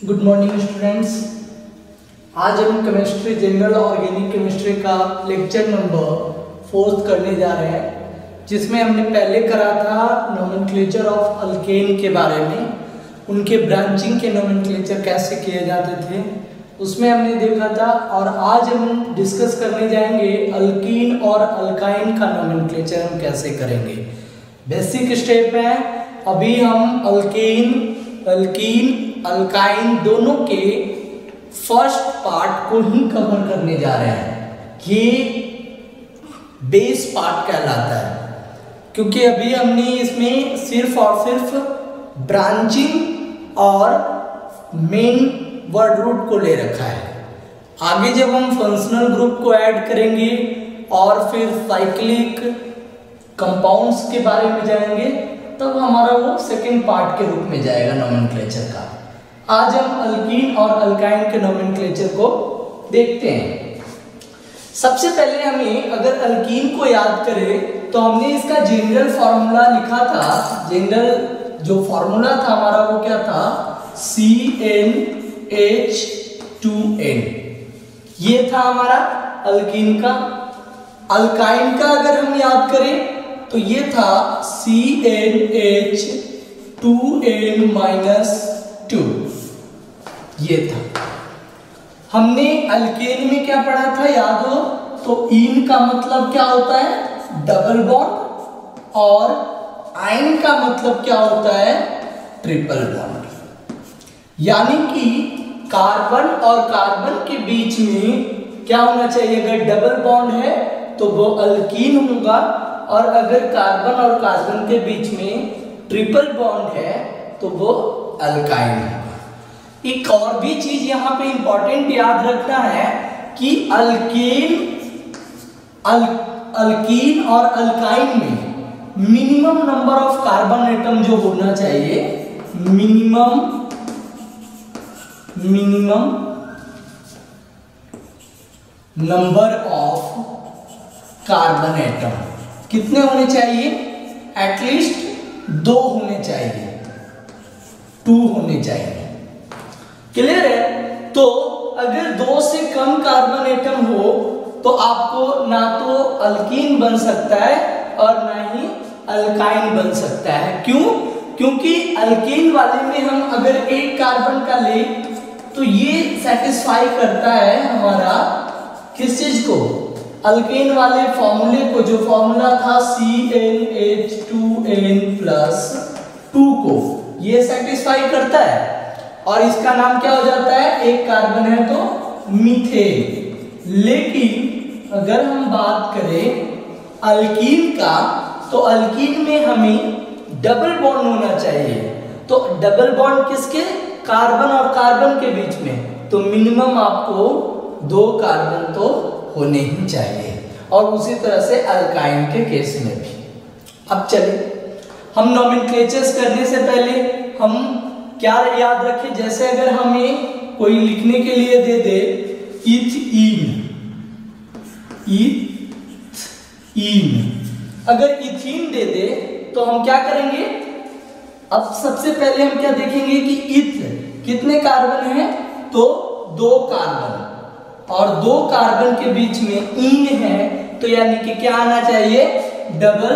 Good morning students. आज हम chemistry general organic chemistry का लेक्चर नंबर 4 करने जा रहे हैं, जिसमें हमने पहले करा था नोमेनक्लेचर ऑफ अल्केन के बारे में, उनके ब्रांचिंग के नोमेनक्लेचर कैसे किए जाते थे उसमें हमने देखा था। और आज हम डिस्कस करने जाएंगे अल्कीन और अल्काइन का नोमेनक्लेचर हम कैसे करेंगे। बेसिक स्टेप है, अभी हम अल्कीन अल्काइन दोनों के फर्स्ट पार्ट को ही कवर करने जा रहे हैं। ये बेस पार्ट कहलाता है, क्योंकि अभी हमने इसमें सिर्फ और सिर्फ ब्रांचिंग और मेन वर्ड रूट को ले रखा है। आगे जब हम फंक्शनल ग्रुप को ऐड करेंगे और फिर साइक्लिक कंपाउंड्स के बारे में जाएंगे, तब हमारा वो सेकेंड पार्ट के रूप में जाएगा नोमेनक्लेचर का। आज हम अल्कीन और अल्काइन के नोमेनक्लेचर को देखते हैं। सबसे पहले हमें अगर अल्कीन को याद करें तो हमने इसका जनरल फॉर्मूला लिखा था। जनरल जो फॉर्मूला था हमारा वो क्या था, CnH2n। ये था हमारा अल्कीन का। अल्काइन का अगर हम याद करें तो ये था CnH2n-2। ये था। हमने अल्केन में क्या पढ़ा था याद हो तो इन का मतलब क्या होता है, डबल बॉन्ड, और आइन का मतलब क्या होता है, ट्रिपल बॉन्ड। यानी कि कार्बन और कार्बन के बीच में क्या होना चाहिए, अगर डबल बॉन्ड है तो वो अल्कीन होगा, और अगर कार्बन और कार्बन के बीच में ट्रिपल बॉन्ड है तो वो अल्काइन होगा। एक और भी चीज यहाँ पे इंपॉर्टेंट याद रखना है कि अल्कीन और अल्काइन में minimum number of carbon atom जो होना चाहिए, minimum number of carbon atom कितने होने चाहिए, एटलीस्ट 2 होने चाहिए, 2 होने चाहिए। क्लियर है। तो अगर 2 से कम कार्बन एटम हो तो आपको ना तो अल्कीन बन सकता है और ना ही अल्काइन बन सकता है। क्यों? क्योंकि अल्कीन वाले में हम अगर 1 कार्बन का ले तो ये सेटिस्फाई करता है हमारा किस चीज को, अल्केन वाले फॉर्मूले को, जो फॉर्मूला था CnH2n+2 को, ये सेटिस्फाई करता है। और इसका नाम क्या हो जाता है, 1 कार्बन है तो मीथेन। लेकिन अगर हम बात करें अल्कीन का तो अल्कीन में हमें डबल बॉन्ड होना चाहिए। तो डबल बॉन्ड किसके, कार्बन और कार्बन के बीच में, तो मिनिमम आपको 2 कार्बन तो होने ही चाहिए। और उसी तरह से अल्काइन के केस में भी। अब चलिए हम नोमेनक्लेचर्स करने से पहले हम क्या याद रखें, जैसे अगर हमें कोई लिखने के लिए दे दे इथीन, अगर इथीन दे दे तो हम क्या करेंगे, अब सबसे पहले हम क्या देखेंगे कि इथ कितने कार्बन हैं, तो 2 कार्बन, और 2 कार्बन के बीच में इन है, तो यानी कि क्या आना चाहिए, डबल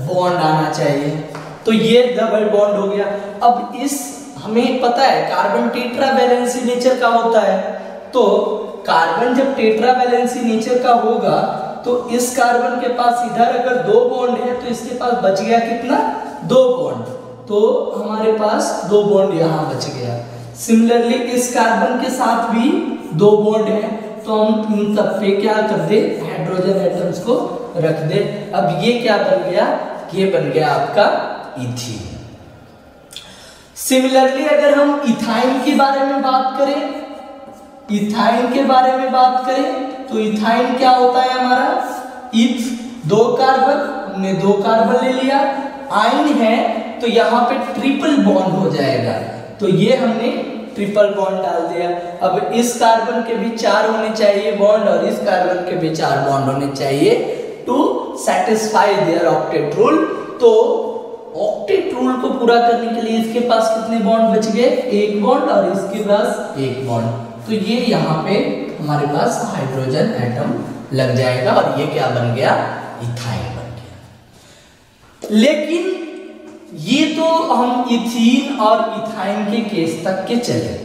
बॉन्ड आना चाहिए। तो ये डबल बॉन्ड हो गया। अब इस हमें पता है कार्बन टेट्रा वैलेंसी नेचर का होता है, तो कार्बन जब टेट्रा वैलेंसी नेचर का होगा तो इस कार्बन के पास इधर अगर 2 बॉन्ड है तो इसके पास बच गया कितना, 2 बॉन्ड, तो हमारे पास 2 बॉन्ड यहाँ बच गया। सिमिलरली इस कार्बन के साथ भी 2 बॉन्ड है, तो हम इन सब पे क्या कर दे, हाइड्रोजन एटम्स को रख दे। अब ये क्या बन गया, ये बन गया आपका इथीन। सिमिलरली अगर हम इथाइन के बारे में बात करें, इथाइन के बारे में बात करें तो इथाइन क्या होता है हमारा, इथ 2 कार्बन, हमने 2 कार्बन ले लिया, आइन है तो यहाँ पे ट्रिपल बॉन्ड हो जाएगा, तो ये हमने ट्रिपल बॉन्ड डाल दिया। अब इस कार्बन के भी 4 होने चाहिए बॉन्ड, और इस कार्बन के भी 4 बॉन्ड होने चाहिए to satisfy their octet rule. तो ऑक्टेट रूल को पूरा करने के लिए इसके पास कितने बॉन्ड बच गए, एक बॉन्ड, और इसके पास एक बॉन्ड, तो ये यहाँ पे हमारे पास हाइड्रोजन एटम लग जाएगा और ये क्या बन गया, इथाइन बन गया। लेकिन ये तो हम इथीन और इथाइन के केस तक के चले।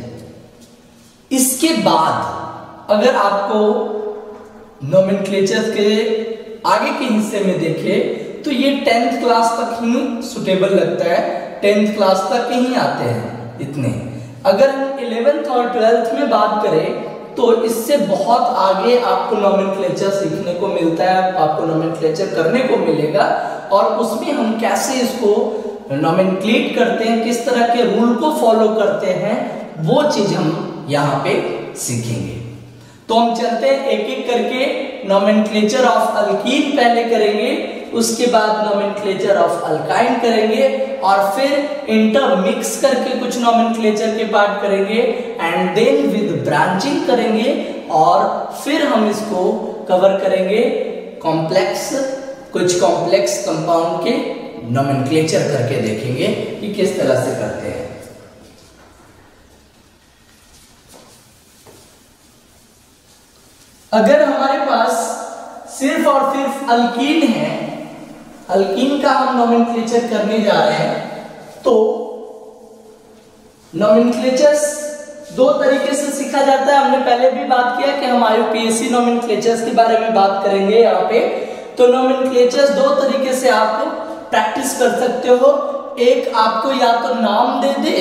इसके बाद अगर आपको नोमेनक्लेचर के आगे के हिस्से में देखें तो ये 10th क्लास तक ही सुटेबल लगता है, 10th क्लास तक ही आते हैं इतने। अगर हम 11th और 12th में बात करें तो इससे बहुत आगे आपको नोमेनक्लेचर सीखने को मिलता है, आपको नोमेनक्लेचर करने को मिलेगा, और उसमें हम कैसे इसको नोमेनक्लेट करते हैं, किस तरह के रूल को फॉलो करते हैं, वो चीज हम यहाँ पे सीखेंगे। तो हम चलते हैं एक एक करके। नोमेनक्लेचर ऑफ अल्कीन पहले करेंगे, उसके बाद नोमेनक्लेचर ऑफ अल्काइन करेंगे, और फिर इंटरमिक्स करके कुछ नोमेनक्लेचर के पार्ट करेंगे, एंड देन विद ब्रांचिंग करेंगे, और फिर हम इसको कवर करेंगे कॉम्प्लेक्स, कुछ कॉम्प्लेक्स कंपाउंड के नोमेनक्लेचर करके देखेंगे कि किस तरह से करते हैं। अगर हमारे पास सिर्फ और सिर्फ अल्कीन है, अल्कीन का हम नोमेनक्लेचर करने जा रहे हैं, तो नोमेनक्लेचर्स दो तरीके से सीखा जाता है। हमने पहले भी बात किया कि हम IUPAC नोमेनक्लेचर्स के बारे में बात करेंगे यहाँ पे। तो नोमेनक्लेचर्स दो तरीके से आप प्रैक्टिस कर सकते हो, एक आपको या तो नाम दे दे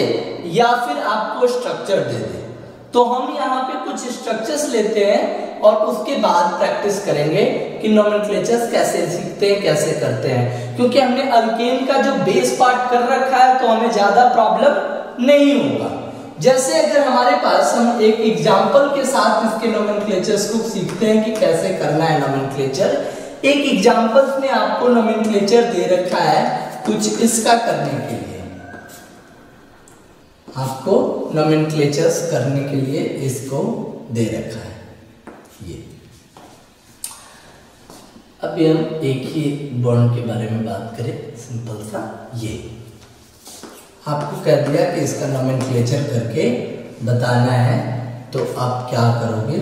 या फिर आपको स्ट्रक्चर दे दे। तो हम यहाँ पे कुछ स्ट्रक्चर्स लेते हैं और उसके बाद प्रैक्टिस करेंगे कि नोमेनक्लेचर्स कैसे सीखते हैं, कैसे करते हैं, क्योंकि हमने अल्केन का जो बेस पार्ट कर रखा है तो हमें ज्यादा प्रॉब्लम नहीं होगा। जैसे अगर हमारे पास हम एक एग्जांपल के साथ इसके नोमेनक्लेचर्स को सीखते हैं कि कैसे करना है नोमेनक्लेचर। एक एग्जांपल्स में आपको नोमेनक्लेचर दे रखा है कुछ इसका करने के लिए, आपको नोमेनक्लेचर्स करने के लिए इसको दे रखा है ये। अभी हम एक ही बॉन्ड के बारे में बात करें, सिंपल सा। ये आपको कह दिया कि इसका नोमेनक्लेचर करके बताना है, तो आप क्या करोगे?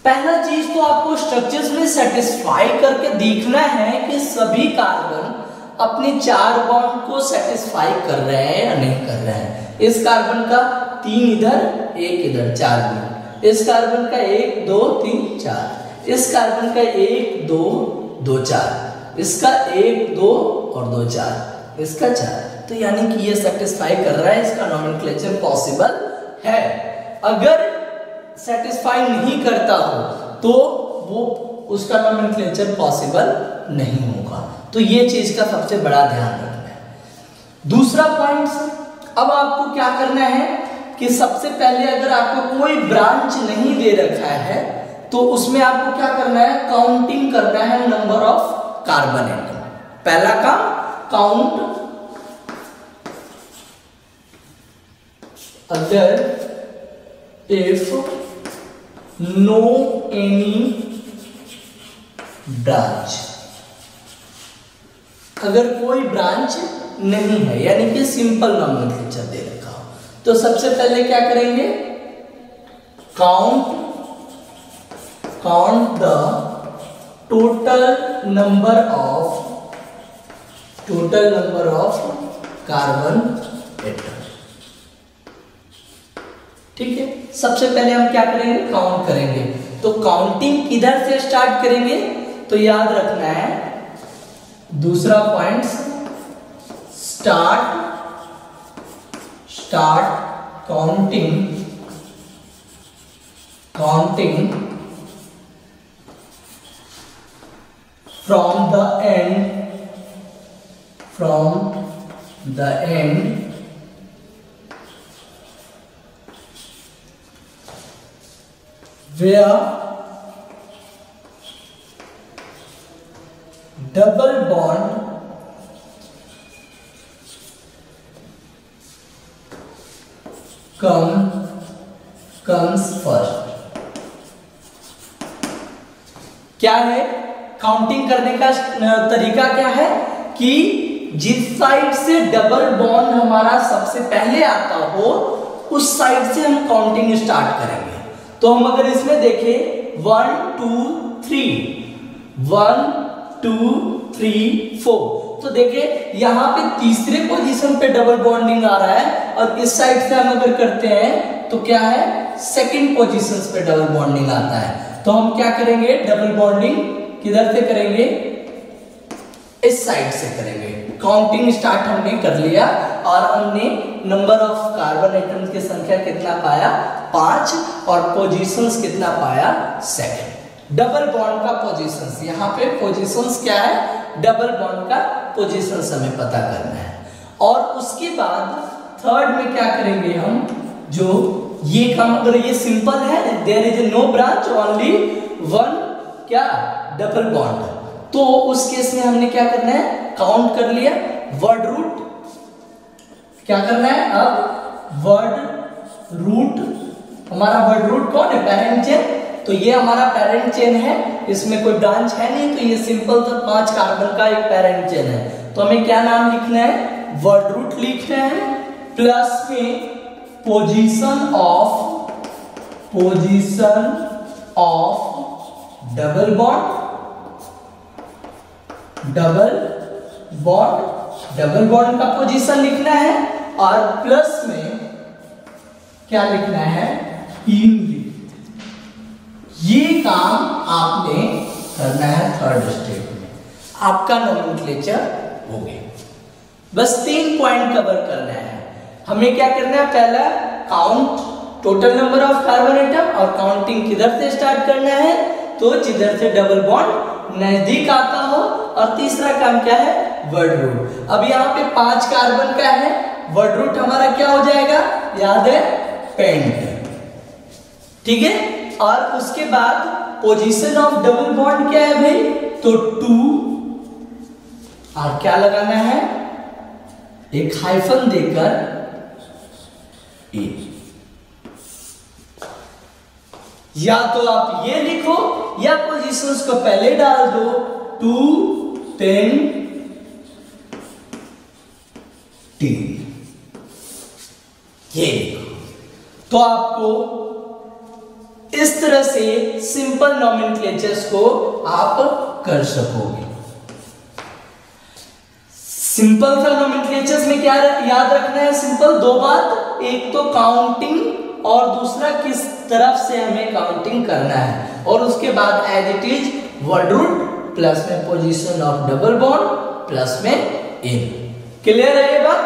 पहला चीज तो आपको स्ट्रक्चर्स में सेटिस्फाई करके देखना है कि सभी कार्बन अपने 4 बॉन्ड को सेटिस्फाई कर रहे हैं या नहीं कर रहे हैं। इस कार्बन का 3 इधर, 1 इधर, 4 बॉन्ड। इस कार्बन का 1 2 3 4, इस कार्बन का 1 2 2 4, इसका 1 2 और 2 4, इसका 4। तो यानी कि ये सेटिस्फाई कर रहा है, इसका नोमेनक्लेचर पॉसिबल है। अगर सेटिस्फाई नहीं करता हो तो वो उसका नोमेनक्लेचर पॉसिबल नहीं होगा। तो ये चीज का सबसे बड़ा ध्यान रखना है। दूसरा पॉइंट, अब आपको क्या करना है कि सबसे पहले अगर आपको कोई ब्रांच नहीं दे रखा है तो उसमें आपको क्या करना है, काउंटिंग करना है नंबर ऑफ कार्बन एटम। पहला काम काउंट, अगर इफ नो एनी ब्रांच, अगर कोई ब्रांच नहीं है यानी कि सिंपल नोमेनक्लेचर दे रखा हो, तो सबसे पहले क्या करेंगे, count the total number of carbon atom. ठीक है, सबसे पहले हम क्या करेंगे, काउंट करेंगे। तो काउंटिंग किधर से स्टार्ट करेंगे, तो याद रखना है दूसरा point, start counting from the end where double bond comes first। क्या है काउंटिंग करने का तरीका, क्या है कि जिस साइड से डबल बॉन्ड हमारा सबसे पहले आता हो उस साइड से हम काउंटिंग स्टार्ट करेंगे। तो हम अगर इसमें देखें 1 2 3 1 2 3 4, तो देखिए यहाँ पे तीसरे पोजीशन पे डबल बॉन्डिंग आ रहा है और इस साइड से हम अगर करते हैं तो क्या है, सेकंड पोजीशन पे डबल बॉन्डिंग आता है। तो हम क्या करेंगे, डबल बॉन्डिंग किधर से करेंगे, इस साइड से करेंगे। काउंटिंग स्टार्ट हमने कर लिया और हमने नंबर ऑफ कार्बन एटम्स की संख्या कितना पाया, 5, और पोजीशंस कितना पाया, सेकंड। डबल बॉन्ड का पोजीशंस, यहाँ पे पोजीशंस क्या है, डबल बॉन्ड का पोजीशंस हमें पता करना है। और उसके बाद थर्ड में क्या करेंगे हम, जो ये काम अगर ये सिंपल है, there is no branch only one क्या डबल बॉन्ड, तो उस केस में हमने क्या करना है, काउंट कर लिया वर्ड रूट, क्या करना है अब वर्ड रूट, हमारा वर्ड रूट कौन है, पेरेंट चेन, तो ये हमारा पेरेंट चेन है, इसमें कोई ब्रांच है नहीं, तो ये सिंपल तो 5 कार्बन का एक पेरेंट चेन है। तो हमें क्या नाम लिखना है, वर्ड रूट लिखना है, प्लस में पोजीशन ऑफ डबल बॉन्ड का पोजीशन लिखना है, और प्लस में क्या लिखना है, इन। ये काम आपने करना है थर्ड स्टेप में, आपका नोमेनक्लेचर हो गया। बस 3 पॉइंट कवर करना है। हमें क्या करना है, पहला count total number of carbon atom, और काउंटिंग किधर से स्टार्ट करना है, तो जिधर से डबल बॉन्ड नजदीक आता हो, और तीसरा काम क्या है, वर्ड रूट। अब यहाँ पे 5 कार्बन का है, वर्ड रूट हमारा क्या हो जाएगा, याद है, पेंट, ठीक है। और उसके बाद पोजीशन ऑफ डबल बॉन्ड क्या है भाई, तो 2, और क्या लगाना है, एक हाइफन देकर ए, या तो आप ये लिखो या पोजीशंस को पहले डाल दो, 2 10 10, ये लिखो, तो आपको इस तरह से सिंपल नोमेनक्लेचर्स को आप कर सकोगे। सिंपल सा नोमेनक्लेचर्स में क्या याद रखना है, सिंपल 2 बात, एक तो काउंटिंग और दूसरा किस तरफ से हमें काउंटिंग करना है, और उसके बाद as it is word root plus में position of double bond plus में इन। क्लियर है ये बात।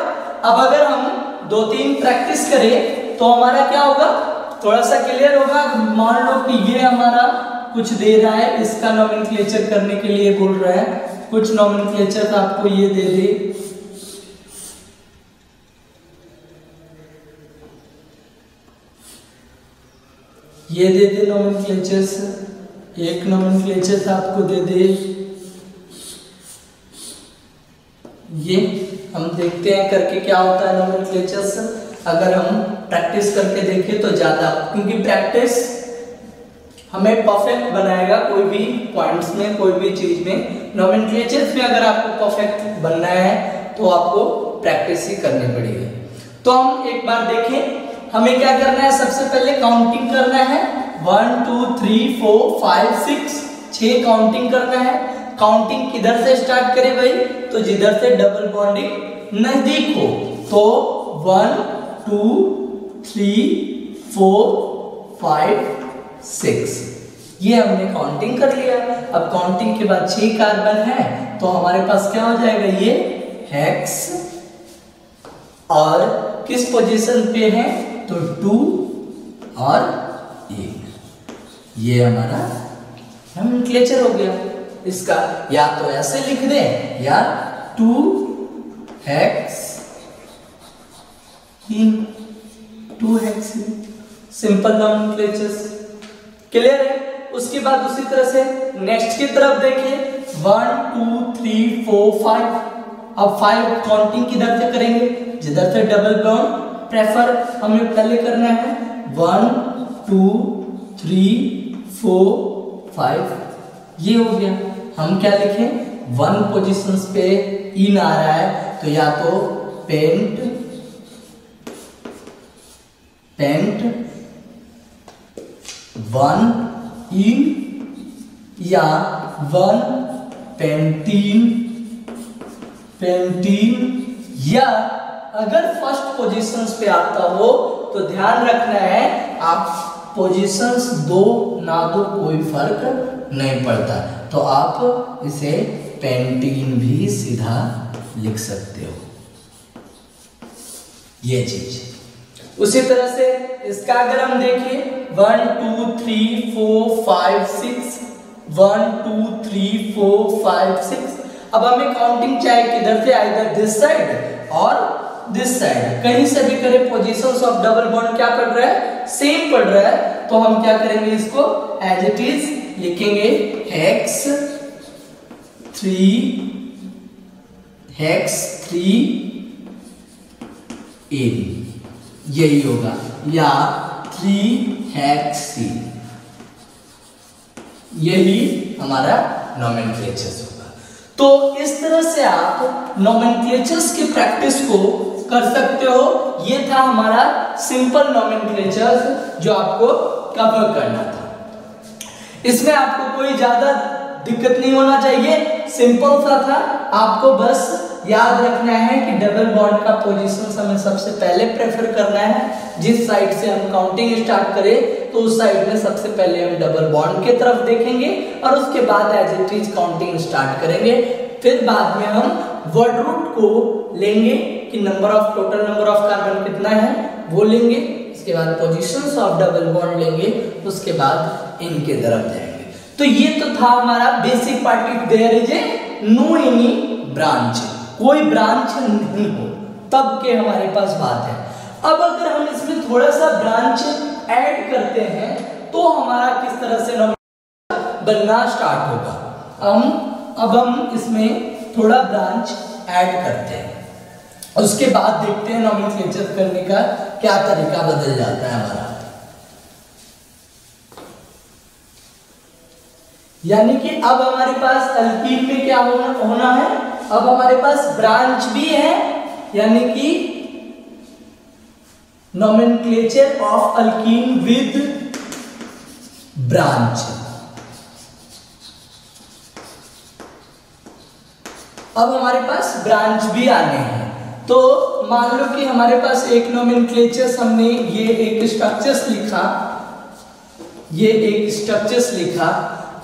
अब अगर हम 2-3 प्रैक्टिस करें तो हमारा क्या होगा, थोड़ा सा क्लियर होगा। मान लो कि ये हमारा कुछ दे रहा है, इसका नोमेनक्लेचर करने के लिए बोल रहा है, कुछ नोमेनक्लेचर आपको ये दे दे, ये दे दे नोमेनक्लेचर्स, एक नोमेनक्लेचर आपको दे दे, ये हम देखते हैं करके क्या होता है नोमेनक्लेचर्स। अगर हम प्रैक्टिस करके देखें तो ज्यादा, क्योंकि प्रैक्टिस हमें परफेक्ट बनाएगा कोई भी पॉइंट्स में, कोई भी चीज में। नोमेनक्लेचर्स में अगर आपको परफेक्ट बनना है तो आपको प्रैक्टिस ही करनी पड़ेगी। तो हम एक बार देखें, हमें क्या करना है, सबसे पहले काउंटिंग करना है, 1 2 3 4 5 6, 6 काउंटिंग करना है। काउंटिंग किधर से स्टार्ट करें भाई, तो जिधर से डबल बॉन्डिंग नजदीक हो, तो 1 2 3 4 5 6, ये हमने काउंटिंग कर लिया। अब काउंटिंग के बाद 6 कार्बन है, तो हमारे पास क्या हो जाएगा, ये हेक्स, और किस पोजीशन पे है, तो 2 और 1, ये हमारा नोमेनक्लेचर हो गया। इसका या तो ऐसे लिख दें या 2 हेक्स इन, 2 हेक्स इन, सिंपल नोमेनक्लेचर्स। क्लियर है। उसके बाद उसी तरह से नेक्स्ट की तरफ देखिए, 1 2 3 4 5, अब 5 काउंटिंग किधर से करेंगे, जिधर से डबल बॉन्ड प्रेफर हमें पहले करना है, 1 2 3 4 5, ये हो गया। हम क्या लिखें, 1 पोजीशंस पे इन आ रहा है, तो या तो पेंट 1 इन या 1 पेंटीन या अगर फर्स्ट पोजीशंस पे आता हो तो ध्यान रखना है आप पोजीशंस दो ना दो कोई फर्क नहीं पड़ता, तो आप इसे पेंटीन भी सीधा लिख सकते हो, ये चीज। उसी तरह से इसका अगर हम देखें 1 2 3 4 5 6 1 2 3 4 5 6, अब हमें काउंटिंग चाहिए किधर से, आइदर दिस साइड और दिस साइड, कहीं से भी करें पोजीशंस ऑफ डबल बॉन्ड क्या पड़ रहा है, सेम पड़ रहा है, तो हम क्या करेंगे इसको एज इट इज लिखेंगे हेक्स 3 इन, यही होगा, या 3 हेक्सी, यही हमारा नोमेनक्लेचर्स होगा। तो इस तरह से आप नोमेनक्लेचर्स की प्रैक्टिस को कर सकते हो। ये था हमारा सिंपल नोमेनक्लेचर्स जो आपको कवर करना था। इसमें आपको कोई ज्यादा दिक्कत नहीं होना चाहिए, सिंपल सा था। आपको बस याद रखना है कि डबल बॉन्ड का पोजीशन हमें सबसे पहले प्रेफर करना है। जिस साइड से हम काउंटिंग स्टार्ट करें तो उस साइड में सबसे पहले हम डबल बॉन्ड की तरफ देखेंगे और उसके बाद as it is counting start करेंगे। फिर बाद में हम वर्ड रूट को लेंगे कि टोटल नंबर ऑफ कार्बन कितना है वो लेंगे, उसके बाद पोजीशंस ऑफ डबल बॉन्ड लेंगे, उसके बाद इनके तरफ जाएंगे। तो ये तो था हमारा basic part. If there is a no any branch, कोई ब्रांच नहीं हो तब के हमारे पास बात है। अब अगर हम इसमें थोड़ा सा ब्रांच ऐड करते हैं तो हमारा किस तरह से बनना स्टार्ट होगा। अब हम इसमें थोड़ा ब्रांच ऐड करते हैं, उसके बाद देखते हैं नोमेनक्लेचर करने का क्या तरीका बदल जाता है हमारा। यानी कि अब हमारे पास अल्कीन में क्या होना है, अब हमारे पास ब्रांच भी है, यानी कि nomenclature of alkyne with branch. अब हमारे पास ब्रांच भी आने हैं। तो मान लो कि हमारे पास एक नोमेनक्लेचर्स, हमने ये एक स्ट्रक्चर्स लिखा,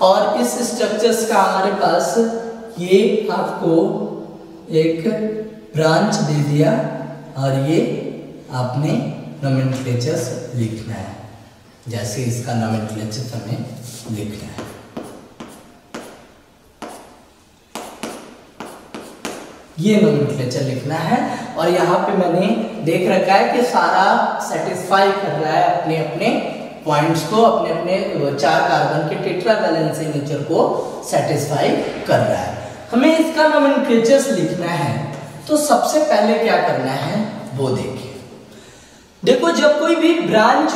और इस स्ट्रक्चर्स का हमारे पास ये आपको एक ब्रांच दे दिया और ये आपने नोमेनक्लेचर्स लिखना है, जैसे इसका नोमेनक्लेचर्स हमें लिखना है। ये नोमेनक्लेचर लिखना है और यहाँ पे मैंने देख रखा है कि सारा सेटिस्फाई कर रहा है अपने अपने पॉइंट्स को, अपने अपने 4 कार्बन के टेट्रा वैलेंसी नेचर को सेटिस्फाई कर रहा है। हमें इसका नोमेनक्लेचर्स लिखना है, तो सबसे पहले क्या करना है वो देखिए। देखो, जब कोई भी ब्रांच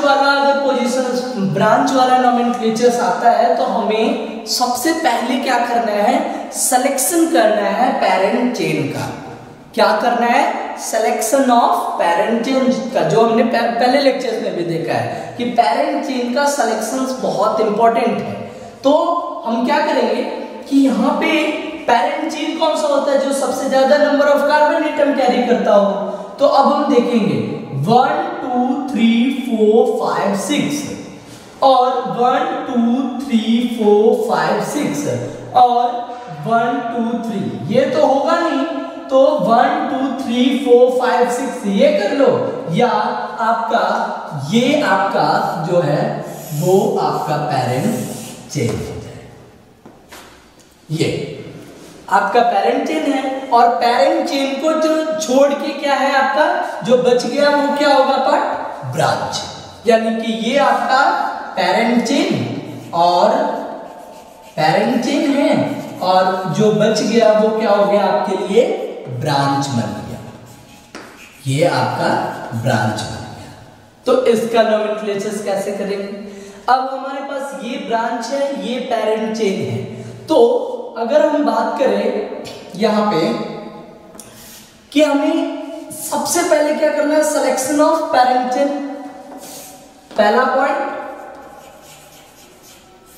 वाला नोमेनक्लेचर्स आता है तो हमें सबसे पहले क्या करना है, सिलेक्शन करना है पेरेंट चेन का। क्या करना है, सिलेक्शन ऑफ पेरेंट चेन का, जो हमने पहले लेक्चर्स में भी देखा है कि पेरेंट चेन का सिलेक्शन बहुत इंपॉर्टेंट है। तो हम क्या करेंगे कि यहाँ पे पेरेंट चेन कौन सा होता है, जो सबसे ज्यादा number of carbon atom carry करता हो। तो अब हम देखेंगे 1 2 3 4 5 6 और 1 2 3 4 5 6 और 1 2 3, ये तो होगा नहीं, तो 1 2 3 4 5 6 ये कर लो, या आपका ये आपका जो है वो आपका पेरेंट चेन हो जाए। ये आपका पेरेंट चेन है, और पेरेंट चेन को जो छोड़ के क्या है आपका जो बच गया वो क्या होगा पार्ट, ब्रांच। यानी कि ये आपका पेरेंट चेन है और जो बच गया वो क्या हो गया आपके लिए, ब्रांच बन गया। ये आपका ब्रांच बन गया। तो इसका नोमेनक्लेचर्स कैसे करेंगे। अब हमारे पास ये ब्रांच है, ये पेरेंट चेन है, तो अगर हम बात करें यहां पे कि हमें सबसे पहले क्या करना है, सिलेक्शन ऑफ पेरेंट चेन। पहला point,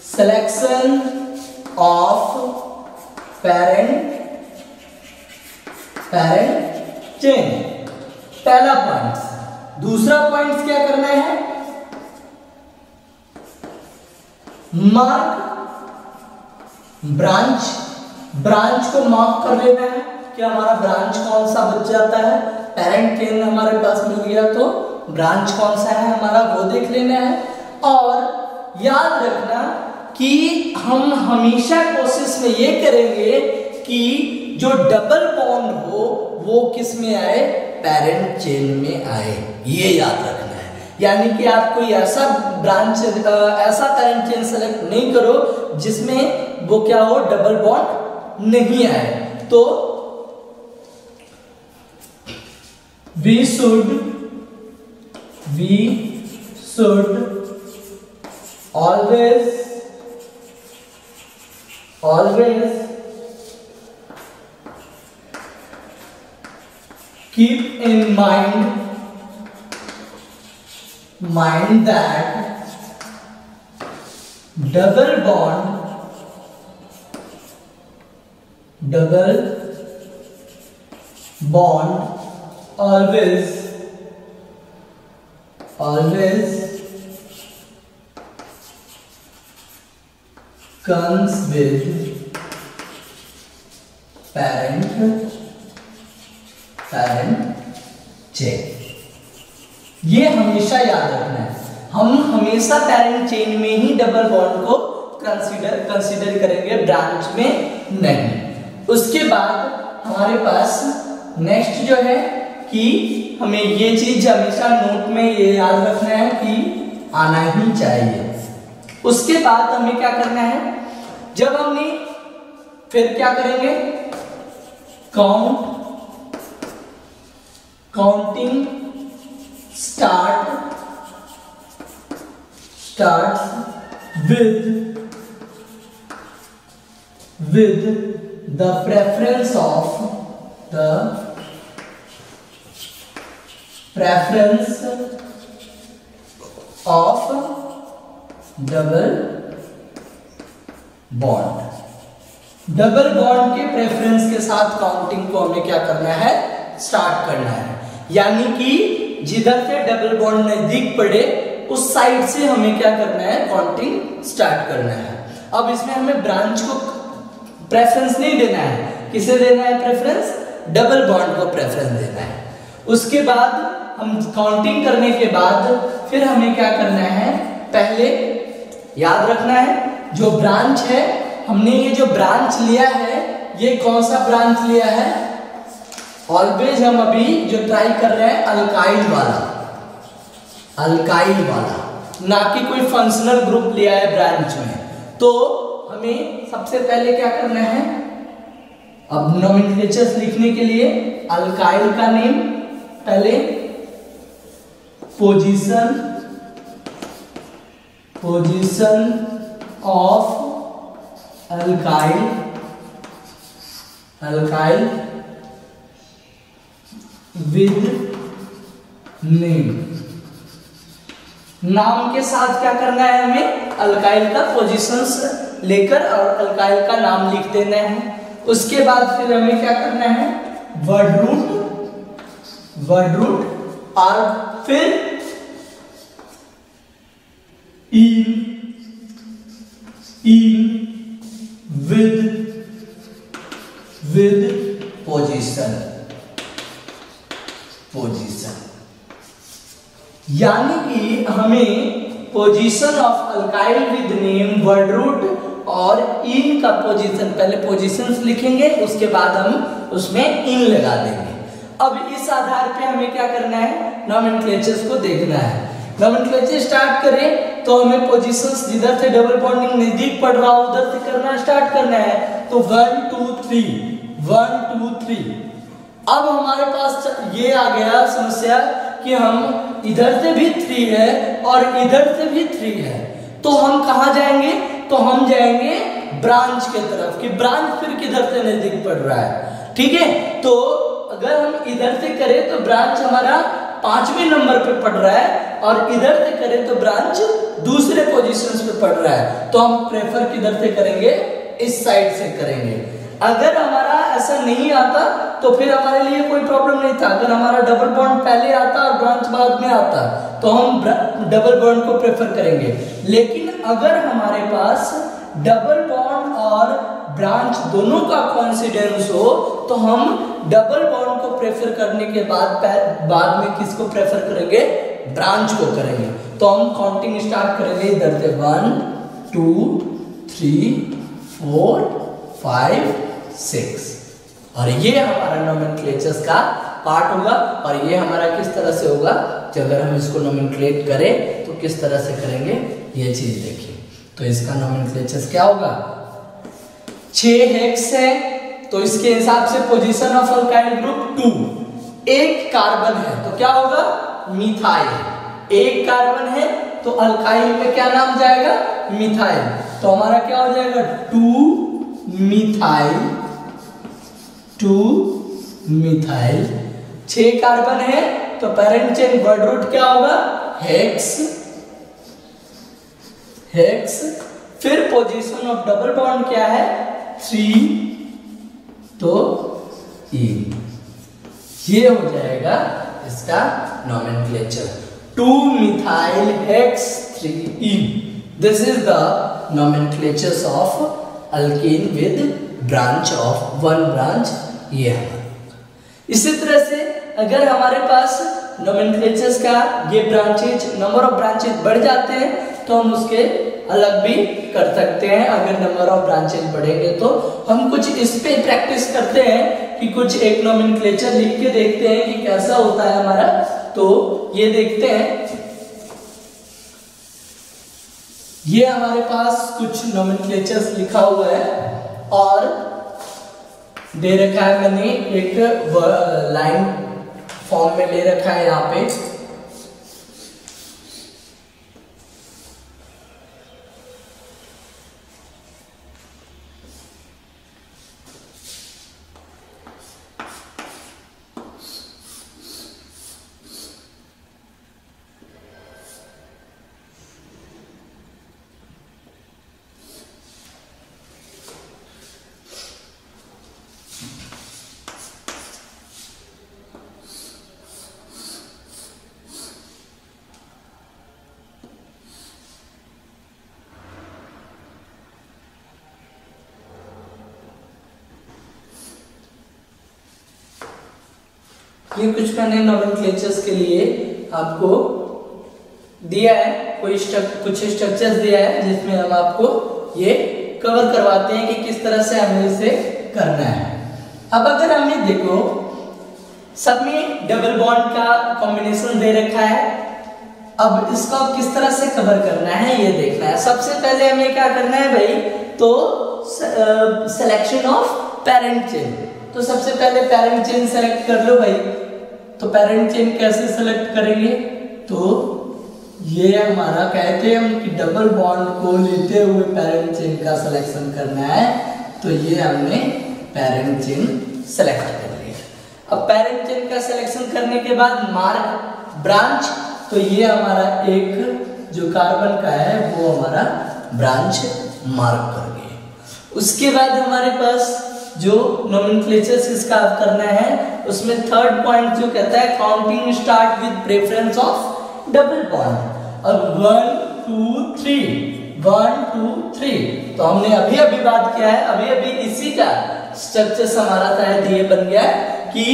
selection of parent chain, पहला पॉइंट। दूसरा पॉइंट क्या करना है, मार्क ब्रांच को मार्क कर लेना है कि हमारा ब्रांच कौन सा बच जाता है। पेरेंट चेन हमारे पास मिल गया तो ब्रांच कौन सा है हमारा वो देख लेना है। और याद रखना कि हम हमेशा कोशिश में ये करेंगे कि जो डबल बॉन्ड हो वो किस में आए, पेरेंट चेन में आए, ये याद रखना है। यानी कि आप कोई ऐसा ऐसा पेरेंट चेन सेलेक्ट नहीं करो जिसमें वो क्या हो, डबल बॉन्ड नहीं आए। तो we should always keep in mind that double bond always comes with parent chain. ये हमेशा याद रखना है, हम हमेशा पेरेंट चेन में ही डबल बॉन्ड को कंसीडर करेंगे, ब्रांच में नहीं। उसके बाद हमारे पास नेक्स्ट जो है कि हमें ये चीज हमेशा नोट में ये याद रखना है कि आना ही चाहिए। उसके बाद हमें क्या करना है, जब हमने फिर क्या करेंगे, counting start with the preference of double bond के प्रेफरेंस के साथ काउंटिंग को हमें क्या करना है, स्टार्ट करना है। यानी कि जिधर से डबल बॉन्ड नजदीक पड़े उस साइड से हमें क्या करना है, काउंटिंग स्टार्ट करना है। अब इसमें हमें ब्रांच को प्रेफरेंस नहीं देना है, किसे देना है प्रेफरेंस, डबल बॉन्ड को प्रेफरेंस देना है। उसके बाद हम काउंटिंग करने के बाद फिर हमें क्या करना है, पहले याद रखना है जो ब्रांच है, हमने ये जो ब्रांच लिया है ये कौन सा ब्रांच लिया है, ऑलवेज हम अभी जो ट्राई कर रहे हैं अल्काइल वाला, ना कि कोई फंक्शनल ग्रुप लिया है ब्रांच में। तो हमें सबसे पहले क्या करना है, अब नोमेनक्लेचर्स लिखने के लिए अल्काइल का नेम, पहले position of alkyl with name, नाम के साथ क्या करना है हमें, अल्काइल का पोजीशंस लेकर और अल्काइल का नाम लिख देना है। उसके बाद फिर हमें क्या करना है, वर्ड रूट और फिर इन विद पोजीशन, यानी कि हमें position of alkyl with name, word root और इन का पोजीशन, पहले पोजीशंस लिखेंगे उसके बाद हम उसमें इन लगा देंगे। अब इस आधार पे हमें क्या करना है, नोमेनक्लेचर्स को देखना है। नोमेनक्लेचर स्टार्ट करें तो हमें पोजीशंस जिधर से डबल बॉन्डिंग नजदीक पड़ रहा हो उधर से करना स्टार्ट करना है। तो 1 2 3 अब हमारे पास ये आ गया समस्या कि हम इधर से भी 3 है और इधर से भी 3 है, तो हम कहाँ जाएंगे, तो हम जाएंगे ब्रांच के तरफ कि ब्रांच फिर किधर से नजदीक पड़ रहा है। ठीक है, तो अगर हम इधर से करें तो ब्रांच हमारा 5वें नंबर पे पड़ रहा है और इधर से करें तो ब्रांच दूसरे पोजीशंस पे पड़ रहा है, तो हम प्रेफर किधर से करेंगे, इस साइड से करेंगे। अगर हमारा ऐसा नहीं आता तो फिर हमारे लिए कोई प्रॉब्लम नहीं था। अगर हमारा डबल बॉन्ड पहले आता और ब्रांच बाद में आता तो हम डबल बॉन्ड को प्रेफर करेंगे। लेकिन अगर हमारे पास डबल बॉन्ड और ब्रांच दोनों का कोइंसिडेंस हो तो हम डबल बॉन्ड को प्रेफर करने के बाद में किसको प्रेफर करेंगे, ब्रांच को करेंगे। तो हम काउंटिंग स्टार्ट करेंगे इधर से 1 2 3 4 5 6 और ये हमारा नोमेनक्लेचर्स का पार्ट होगा। और ये हमारा किस तरह से होगा, कि अगर हम इसको नोमेनक्लेट करें तो किस तरह से करेंगे, ये चीज देखिए। तो इसका नोमेनक्लेचर्स क्या होगा, 6 हेक्स है तो इसके हिसाब से पोजीशन ऑफ अल्काइल ग्रुप 2, एक कार्बन है तो क्या होगा, मिथाइल। एक कार्बन है तो अल्काइल में क्या नाम जाएगा, मिथाइल। तो हमारा क्या हो जाएगा, 2 मिथाइल 2 मिथाइल। 6 कार्बन है तो पेरेंट चेन वर्ड रूट क्या होगा, हेक्स हेक्स। फिर पोजीशन ऑफ डबल बॉन्ड क्या है, 3 तो इन। ये हो जाएगा इसका nomenclature, 2 methyl hex 3 ene. This is the nomenclatures of alkane with branch of 1 branch. ये है। इसी तरह से अगर हमारे पास नोमेनक्लेचर्स का ये ब्रांचेज, नंबर ऑफ ब्रांचेज बढ़ जाते हैं तो हम उसके अलग भी कर सकते हैं। अगर नंबर ऑफ ब्रांचेज बढ़ेंगे तो हम कुछ इस पे प्रैक्टिस करते हैं कि कुछ एक नोमेनक्लेचर लिख के देखते हैं कि कैसा होता है हमारा। तो ये देखते हैं, ये हमारे पास कुछ नोमेनक्लेचर्स लिखा हुआ है और दे रखा है, मैंने एक लाइन फॉर्म में ले रखा है यहाँ पे। ये कुछ मैंने नोमेनक्लेचर्स के लिए आपको दिया है, कुछ स्ट्रक्चर्स दिया है जिसमें हम आपको ये कवर करवाते हैं कि किस तरह से हमें इसे करना है। अब अगर हमें देखो, सब में डबल बॉन्ड का कॉम्बिनेशन दे रखा है। अब इसको किस तरह से कवर करना है ये देखना है। सबसे पहले हमें क्या करना है भाई, तो सिलेक्शन ऑफ पेरेंट चेन। तो सबसे पहले पेरेंट चेन सेलेक्ट कर लो भाई। तो पेरेंट चेन कैसे सेलेक्ट करेंगे, तो ये हमारा कहते हैं हम कि डबल बॉन्ड को लेते हुए पेरेंट चेन का सिलेक्शन करना है। तो ये हमने पेरेंट चेन सेलेक्ट कर लिया। अब पेरेंट चेन का सिलेक्शन करने के बाद मार्क ब्रांच, तो ये हमारा एक जो कार्बन का है वो हमारा ब्रांच मार्क कर गए। उसके बाद हमारे पास जो नोमेनक्लेचर्स इसका करना है उसमें थर्ड पॉइंट जो कहता है counting start with preference of double bond. अब 1 2 3 1 2 3, तो हमने अभी बात किया है, अभी इसी का स्ट्रक्चर हमारा शायद ये बन गया कि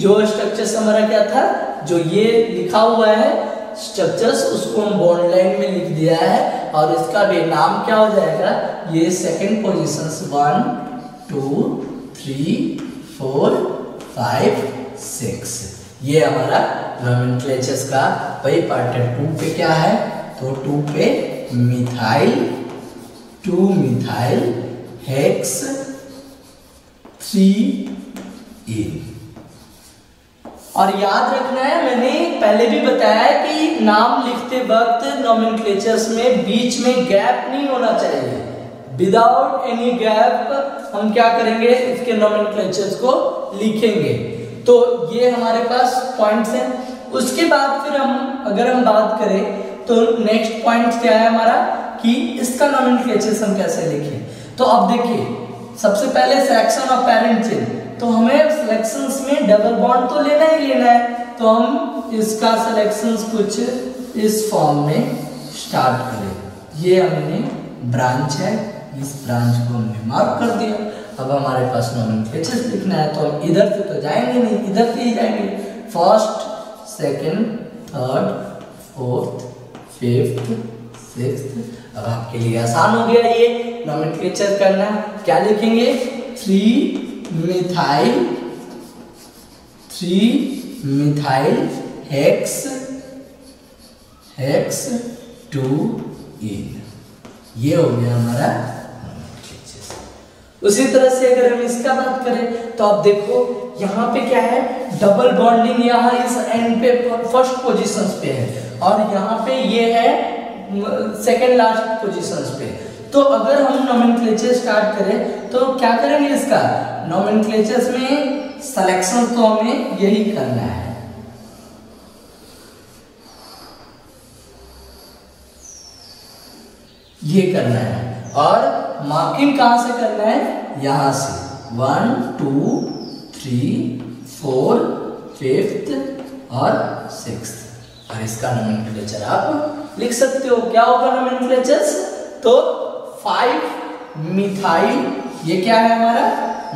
जो स्ट्रक्चर हमारा क्या था, जो ये लिखा हुआ है स्ट्रक्चर्स, उसको हम बॉन्ड लाइन में लिख दिया है और इसका भी नाम क्या हो जाएगा, ये सेकंड पोजीशंस 1 2 3 4 5 6, ये हमारा नोमेनक्लेचर्स का वही पार्ट है। 2 पे क्या है, तो 2 पे मिथाइल 2 मिथाइल हेक्स 3 इन। और याद रखना है, मैंने पहले भी बताया है कि नाम लिखते वक्त नोमेनक्लेचर्स में बीच में गैप नहीं होना चाहिए। विदाउट एनी गैप हम क्या करेंगे, इसके नोमेनक्लेचर्स को लिखेंगे। तो ये हमारे पास पॉइंट्स हैं। उसके बाद फिर हम अगर हम बात करें तो नेक्स्ट पॉइंट क्या है हमारा कि इसका नोमेनक्लेचर्स हम कैसे लिखें। तो अब देखिए, सबसे पहले सिलेक्शन ऑफ पैरेंट चेन, तो हमें सिलेक्शंस में डबल बॉन्ड तो लेना ही लेना है। तो हम इसका सिलेक्शंस कुछ इस फॉर्म में स्टार्ट करें। ये हमने ब्रांच है, इस ब्रांच को हमने मार्क कर दिया। अब हमारे पास नोमेनक्लेचर्स लिखना है, तो हम इधर से तो जाएंगे नहीं, इधर से ही जाएंगे। First, second, third, fourth, fifth, sixth. अब आपके लिए आसान हो गया ये नोमेनक्लेचर करना। क्या लिखेंगे, 3 मिथाइल हेक्स 2-ene। ये हो गया हमारा। उसी तरह से अगर हम इसका बात करें तो आप देखो यहाँ पे क्या है, डबल बॉन्डिंग यहाँ इस एंड पे फर्स्ट पोजीशंस पे है और यहाँ पे ये है सेकेंड लास्ट पोजीशंस पे। तो अगर हम नोमेनक्लेचर स्टार्ट करें तो क्या करेंगे, इसका नोमेनक्लेचर्स में सिलेक्शन तो हमें यही करना है। ये करना है और मार्किंग कहां से करना है, यहां से 1 2 3 4 5th और 6th। और इसका नोमेनक्लेचर आप लिख सकते हो। क्या होगा नोमेनक्लेचर्स, तो 5 मिथाइल, ये क्या है हमारा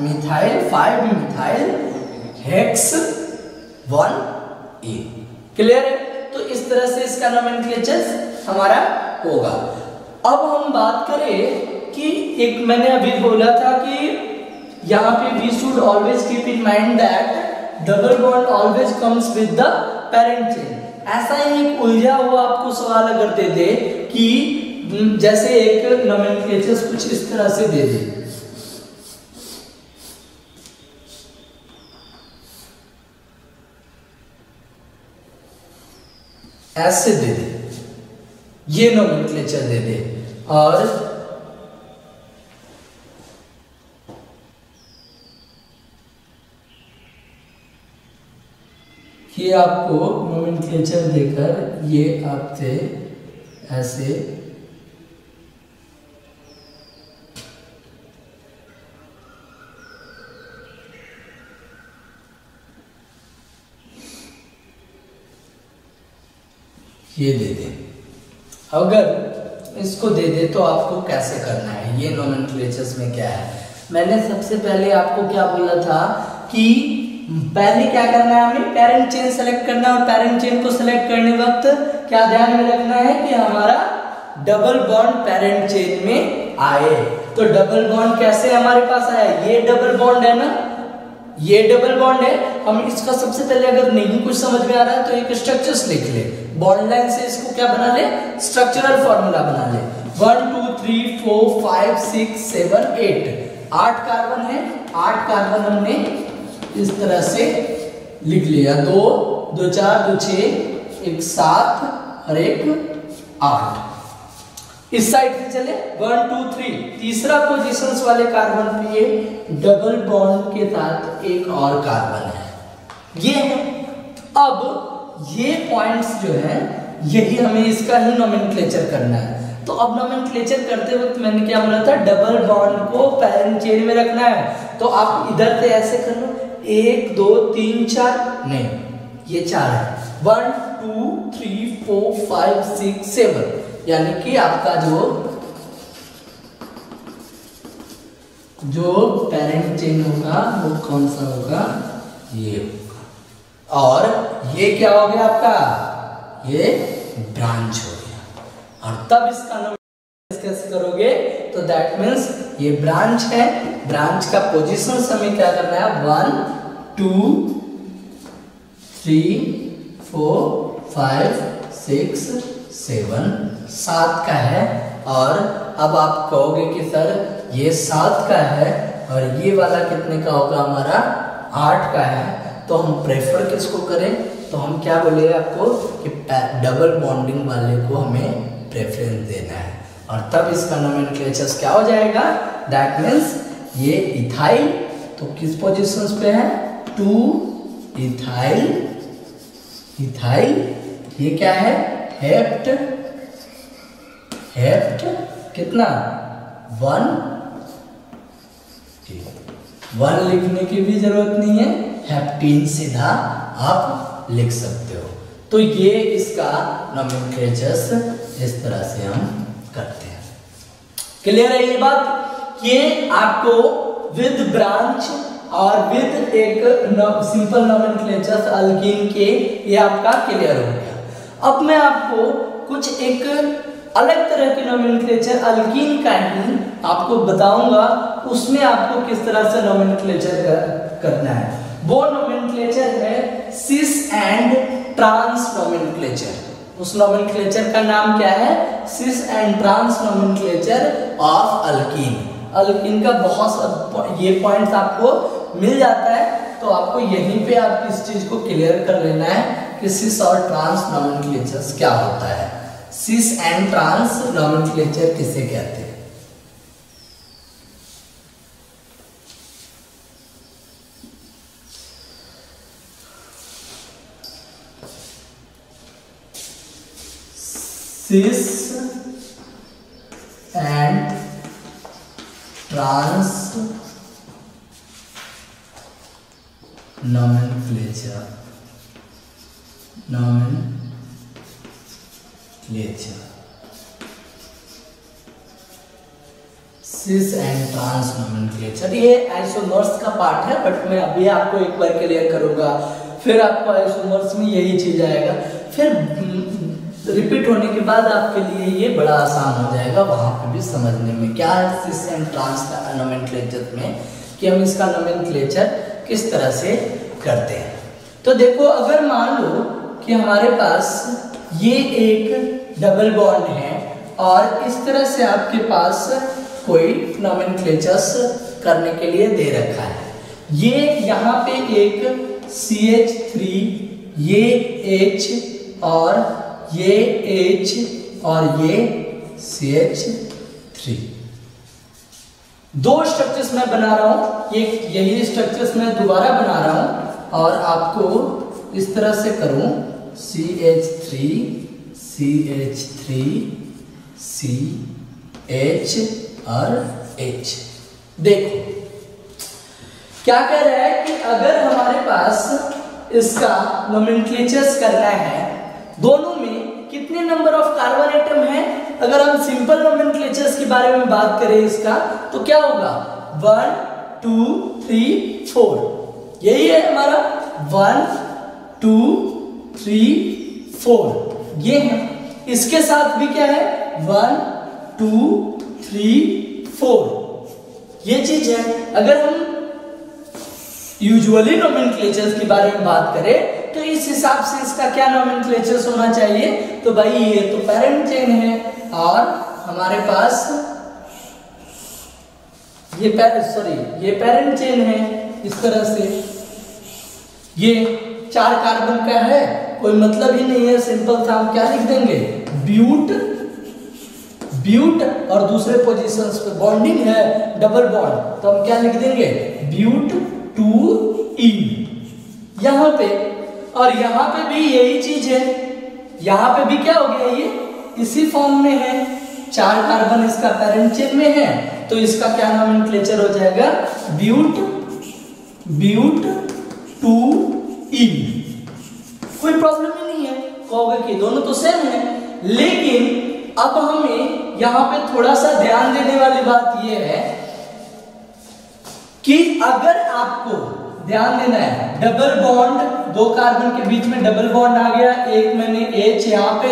methyl, 5 methyl hex 1-ene। Clear है। तो इस तरह से इसका नोमेनक्लेचर हमारा होगा। अब हम बात करें कि एक मैंने अभी बोला था कि यहाँ पे we should always keep in mind that double bond always comes with the parent chain. ऐसा ही एक उलझा हुआ आपको सवाल अगर दे दे कि जैसे एक नोमेनक्लेचर कुछ इस तरह से दे दे, ऐसे दे दे, ये नोमेनक्लेचर दे दे और ये आपको नोमेनक्लेचर देकर ये आपसे ऐसे ये दे दे। अगर इसको दे दे तो आपको कैसे करना है, ये नोमेनक्लेचर्स में क्या है। मैंने सबसे पहले आपको क्या बोला था कि पहले क्या करना है, हमें पेरेंट चेन सेलेक्ट करना है और पेरेंट चेन को सेलेक्ट करने वक्त क्या ध्यान में रखना है कि हमारा डबल बॉन्ड पेरेंट चेन में आए। तो डबल बॉन्ड कैसे हमारे पास आया, ये डबल बॉन्ड है ना, ये डबल बॉन्ड है। हम इसका सबसे पहले अगर नहीं कुछ समझ में आ रहा है तो एक स्ट्रक्चर्स लिख ले, बॉन्ड लाइन से इसको क्या बना ले, स्ट्रक्चरल फॉर्मूला बना ले। 1 2 3 4 5 6 7 8 8 कार्बन है, 8 कार्बन हमने इस तरह से लिख लिया। 2 2 4 2 6 1 7 और 1 8। इस साइड से चले 1 2 3 तीसरा पोजीशंस वाले कार्बन पे ये डबल बॉन्ड के साथ एक और कार्बन है, ये है। अब ये पॉइंट्स जो है यही हमें इसका ही नोमेनक्लेचर करना है। तो अब नोमेनक्लेचर करते वक्त मैंने क्या बोला था, डबल बॉन्ड को पेरेंट चेन में रखना है। तो आप इधर से ऐसे कर लो, 1 2 3 4 नहीं, ये 4 है। 1 2 3 4 5 6 7 यानी कि आपका जो पेरेंट चेन होगा वो कौन सा होगा, ये होगा। और ये क्या हो गया आपका, ये ब्रांच हो गया। और तब इसका नाम कैसे करोगे, तो दैट मीन्स ये ब्रांच है, ब्रांच का पोजीशन हमें क्या करना है, 1 2 3 4 5 6 7 7 का है। और अब आप कहोगे कि सर ये 7 का है और ये वाला कितने का होगा, हमारा 8 का है। तो हम प्रेफर किसको करें, तो हम क्या बोले आपको कि डबल बॉन्डिंग वाले को हमें प्रेफरेंस देना है। और तब इसका नोमेनक्लेचर क्या हो जाएगा, दैट मीन्स ये इथाइल तो किस पोजीशंस पे है, 2 इथाइल, इथाइल ये क्या है, हेप्ट, हेप्ट कितना 1 लिखने की भी जरूरत नहीं है, हेप्टीन सीधा आप लिख सकते हो। तो ये इसका नोमेनक्लेचर्स इस तरह से हम करते हैं। क्लियर है ये बात, ये आपको विद ब्रांच और विद एक सिंपल नोमेनक्लेचर्स अल्कीन के ये आपका क्लियर हो गया। अब मैं आपको कुछ एक अलग तरह के नोमेनक्लेचर अल्कीन का ही आपको बताऊंगा, उसमें आपको किस तरह से नोमेनक्लेचर करना है। वो नोमेनक्लेचर है सिस एंड ट्रांस नोमेनक्लेचर। उस नोमेनक्लेचर का नाम क्या है, cis and trans nomenclature of alkene. Alkene का बहुत ये पॉइंट्स आपको मिल जाता है, तो आपको यहीं पे आप इस चीज को क्लियर कर लेना है कि सिस और ट्रांस नोमेनक्लेचर्स क्या होता है। सिस एंड ट्रांस नोमेनक्लेचर किसे कहते हैं। Cis and trans nomenclature, cis and trans nomenclature ये आइसोमर्स का पार्ट है, बट मैं अभी आपको एक बार क्लियर करूंगा, फिर आपको आइसोमर्स में यही चीज आएगा, फिर रिपीट होने के बाद आपके लिए ये बड़ा आसान हो जाएगा वहां पे भी समझने में क्या है सिस एंड ट्रांस नोमेनक्लेचर में, कि हम इसका नोमेनक्लेचर किस तरह से करते हैं। तो देखो, अगर मान लो कि हमारे पास ये एक डबल बॉन्ड है और इस तरह से आपके पास कोई नोमेनक्लेचर्स करने के लिए दे रखा है, ये यहाँ पे एक CH3, ये H और ये H और ये CH3, दो स्ट्रक्चर्स मैं बना रहा हूं, ये यही स्ट्रक्चर्स मैं दोबारा बना रहा हूं और आपको इस तरह से करूं CH3 CH3 CH और H। देखो क्या कह रहा है कि अगर हमारे पास इसका नोमेनक्लेचर्स करना है, दोनों में कितने नंबर ऑफ कार्बन एटम है। अगर हम सिंपल नोमेनक्लेचर्स के बारे में बात करें इसका, तो क्या होगा 1 2 3 4, यही है हमारा 1 2 3 4, ये है। इसके साथ भी क्या है 1 2 3 4, ये चीज है। अगर हम यूजुअली नोमेनक्लेचर्स के बारे में बात करें तो इस हिसाब से इसका क्या नोमेनक्लेचर्स होना चाहिए, तो भाई ये तो पैरेंट चेन है और हमारे पास ये पैरेंट चेन है। इस तरह से ये 4 कार्बन का है, कोई मतलब ही नहीं है, सिंपल सा हम क्या लिख देंगे ब्यूट और दूसरे पोजीशंस पे बॉन्डिंग है डबल बॉन्ड, तो हम क्या लिख देंगे ब्यूट 2 इन यहां पे, और यहां पे भी यही चीज है, यहां पे भी क्या हो गया, ये इसी फॉर्म में है, 4 कार्बन इसका पैरेंट चेन में है, तो इसका क्या नोमेनक्लेचर हो जाएगा ब्यूट 2 इन। कोई प्रॉब्लम ही नहीं है, कहोगे कि दोनों तो सेम है। लेकिन अब हमें यहां पे थोड़ा सा ध्यान देने वाली बात यह है कि अगर आपको ध्यान देना है, डबल बॉन्ड 2 कार्बन के बीच में डबल बॉन्ड आ गया, एक मैंने H यहाँ पे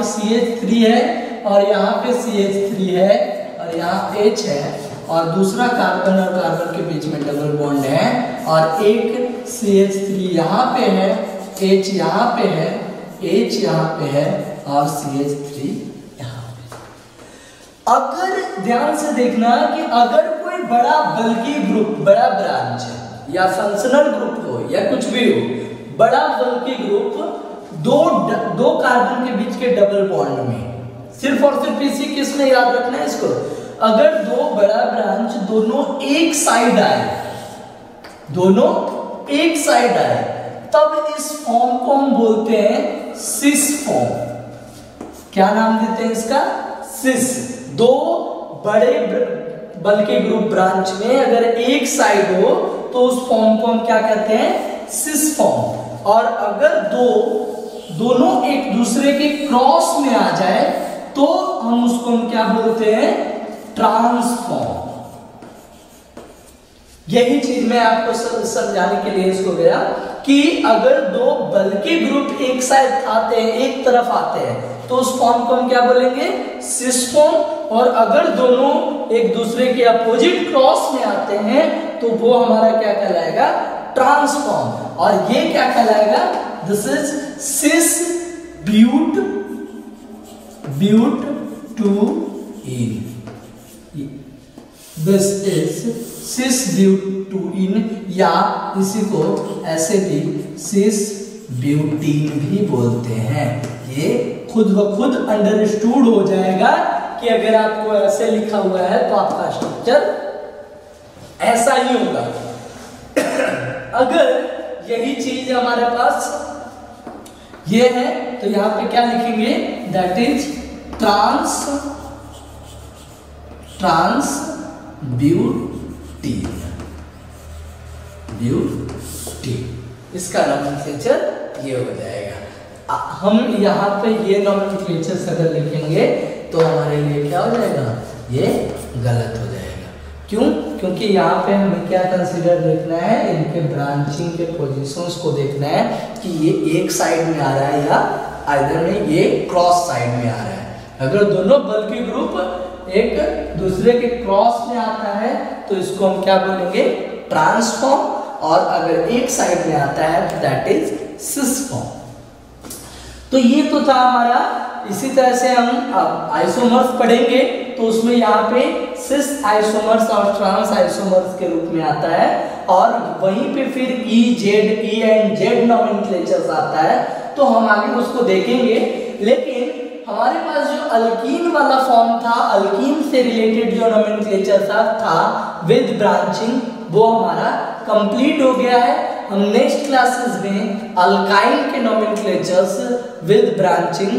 CH3 है और यहाँ पे CH3 है और यहाँ H है, और दूसरा कार्बन और कार्बन के बीच में डबल बॉन्ड है और एक CH3 यहाँ पे है, H यहाँ पे है, H यहाँ पे है और CH3 यहाँ पे। अगर ध्यान से देखना कि अगर कोई बड़ा बल्कि ग्रुप, बड़ा ब्रांच है या फंक्शनल ग्रुप हो या कुछ भी हो, बड़ा बल्कि ग्रुप दो कार्बन के बीच के डबल बॉन्ड में सिर्फ और सिर्फ इसी केस में याद रखना है इसको। अगर दो बड़ा ब्रांच दोनों एक साइड आए, दोनों एक साइड आए, तब इस फॉर्म को हम बोलते हैं सिस फॉर्म। क्या नाम देते हैं इसका? सिस। दो बड़े बल के ग्रुप ब्रांच में अगर एक साइड हो तो उस फॉर्म को हम क्या कहते हैं? Cis form. और अगर दोनों एक दूसरे के क्रॉस में आ जाए तो हम उसको हम क्या बोलते हैं? ट्रांसफॉर्म। यही चीज मैं आपको समझाने के लिए इसको गया कि अगर दो बल के ग्रुप एक साइड आते हैं, एक तरफ आते हैं, तो उस फॉर्म को हम क्या बोलेंगे? Cis form. और अगर दोनों एक दूसरे के अपोजिट क्रॉस में आते हैं तो वो हमारा क्या कहलाएगा? ट्रांसफॉर्म। और ये क्या कहलाएगा? This is cis but two ene. This is cis but two ene, या इसी को ऐसे भी सिस ब्यूटीन भी बोलते हैं। ये खुद ब खुद अंडरस्टूड हो जाएगा कि अगर आपको ऐसे लिखा हुआ है तो आपका स्ट्रक्चर ऐसा ही होगा। अगर यही चीज हमारे पास ये है तो यहां पे क्या लिखेंगे? That is trans butene. इसका नोमेनक्लेचर ये हो जाएगा। हम यहाँ पे ये नोमेनक्लेचर अगर लिखेंगे तो हमारे लिए क्या हो जाएगा? ये गलत हो जाएगा। क्यों? क्योंकि यहाँ पे हमें क्या कंसीडर देखना है? इनके ब्रांचिंग के पोजीशंस को देखना है कि ये एक साइड में आ रहा है या आइदर में ये क्रॉस साइड में आ रहा है। अगर दोनों बल के ग्रुप एक दूसरे के क्रॉस में आता है तो इसको हम क्या बोलेंगे? ट्रांसफॉर्म। और अगर एक साइड में आता है तो दैट इज सिस फॉर्म। तो ये तो था हमारा। इसी तरह से हम आइसोमर्स पढ़ेंगे तो उसमें यहाँ पे सिस आइसोमर्स और ट्रांस आइसोमर्स के रूप में आता है, और वहीं पे फिर ई एंड जेड नोमेनक्लेचर्स आता है, तो हम आगे उसको देखेंगे। लेकिन हमारे पास जो अल्कीन वाला फॉर्म था, अल्कीन से रिलेटेड जो नोमेनक्लेचर था विद ब्रांचिंग, वो हमारा कंप्लीट हो गया है। हम नेक्स्ट क्लासेस में अल्काइन के नोमेनक्लेचर्स विद ब्रांचिंग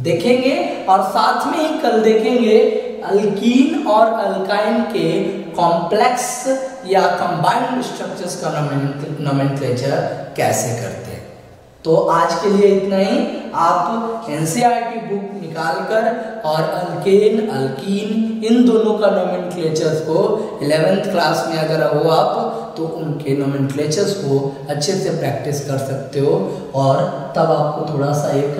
देखेंगे, और साथ में ही कल देखेंगे अल्कीन और अल्काइन के कॉम्प्लेक्स या कंबाइंड स्ट्रक्चर्स का नोमेनक्लेचर कैसे करते हैं। तो आज के लिए इतना ही। आप एनसीईआरटी बुक निकालकर और अल्केन अल्कीन इन दोनों का नोमेनक्लेचर्स को 11th क्लास में अगर हो आप तो उनके नोमेनक्लेचर्स को अच्छे से प्रैक्टिस कर सकते हो, और तब आपको थोड़ा सा एक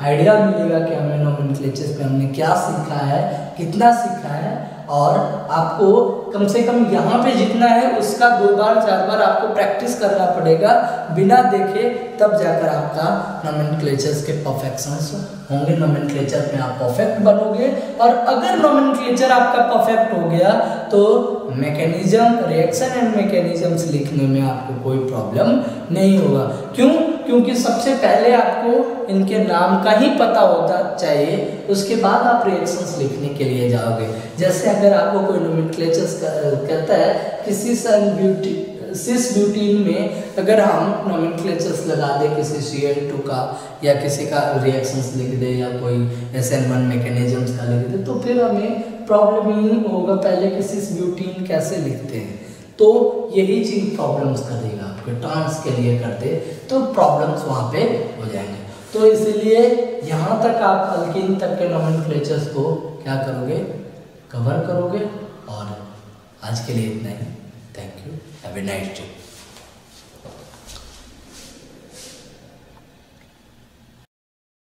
आइडिया मिलेगा कि हमें नोमेनक्लेचर्स पे हमने क्या सीखा है, कितना सीखा है, और आपको कम से कम यहाँ पे जितना है उसका 2 बार 4 बार आपको प्रैक्टिस करना पड़ेगा बिना देखे, तब जाकर आपका नोमेनक्लेचर्स के परफेक्शंस होंगे। नोमेनक्लेचर में आप परफेक्ट बनोगे, और अगर नोमेनक्लेचर आपका परफेक्ट हो गया तो मैकेनिज्म, रिएक्शन एंड मैकेनिज्म्स लिखने में आपको कोई प्रॉब्लम नहीं होगा। क्यों? क्योंकि सबसे पहले आपको इनके नाम का ही पता होता चाहिए, उसके बाद आप रिएक्शंस लिखने के लिए जाओगे। जैसे अगर आपको कोई नोमेनक्लेचर्स कहता है कि सिस ब्यूटीन में अगर हम नोमेनक्लेचर्स लगा दे किसी Cl2 का, या किसी का रिएक्शंस लिख दे, या कोई SN1 मैकेनिज्म्स का लिख दे, तो फिर हमें प्रॉब्लम ही होगा पहले कि सिस ब्यूटीन कैसे लिखते हैं। तो यही चीज प्रॉब्लम्स करेगा आपके ट्रांस के लिए करते तो प्रॉब्लम्स वहाँ पे हो जाएंगे। तो इसलिए यहाँ तक आप अल्कीन तक के नोमेनक्लेचर्स को क्या करोगे? कवर करोगे। और आज के लिए इतना ही। Thank you. Have a nice day.